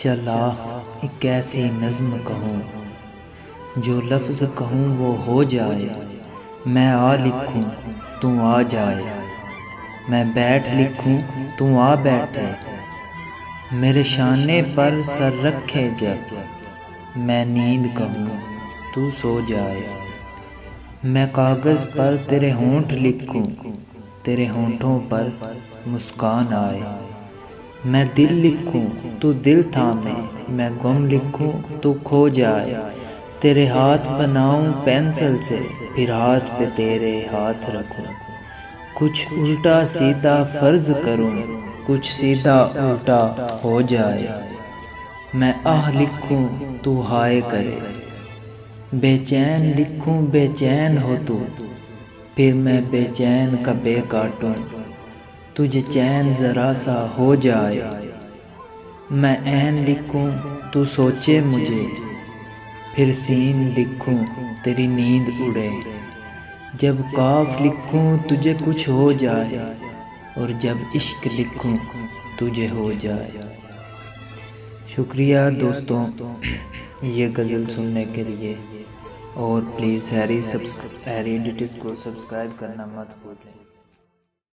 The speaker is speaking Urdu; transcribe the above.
چلا ایک ایسی نظم کہوں، جو لفظ کہوں وہ ہو جائے۔ میں آ لکھوں تو آ جائے، میں بیٹھ لکھوں تو آ بیٹھے۔ میرے شانے پر سر رکھے جب میں نیند کہوں تو سو جائے۔ میں کاغذ پر تیرے ہونٹ لکھوں، تیرے ہونٹوں پر مسکان آئے۔ میں دل لکھوں تو دل تھامے، میں غم لکھوں تو کھو جائے۔ تیرے ہاتھ بناؤں پینسل سے، پھر ہاتھ پہ تیرے ہاتھ رکھوں۔ کچھ الٹا سیدھا فرض کروں، کچھ سیدھا الٹا ہو جائے۔ میں آہ لکھوں تو ہائے کرے، بے چین لکھوں بے چین ہو تو، پھر میں بے چین کا بے کاٹوں، تجھے چین ذرا سا ہو جائے۔ میں عین لکھوں تو سوچے مجھے، پھر سین لکھوں تیری نیند اڑے۔ جب کاف لکھوں تجھے کچھ ہو جائے، اور جب عشق لکھوں تجھے ہو جائے۔ شکریہ دوستوں یہ غزل سننے کے لیے، اور پلیز ہیری ڈیٹس کو سبسکرائب کرنا مت بھولیں۔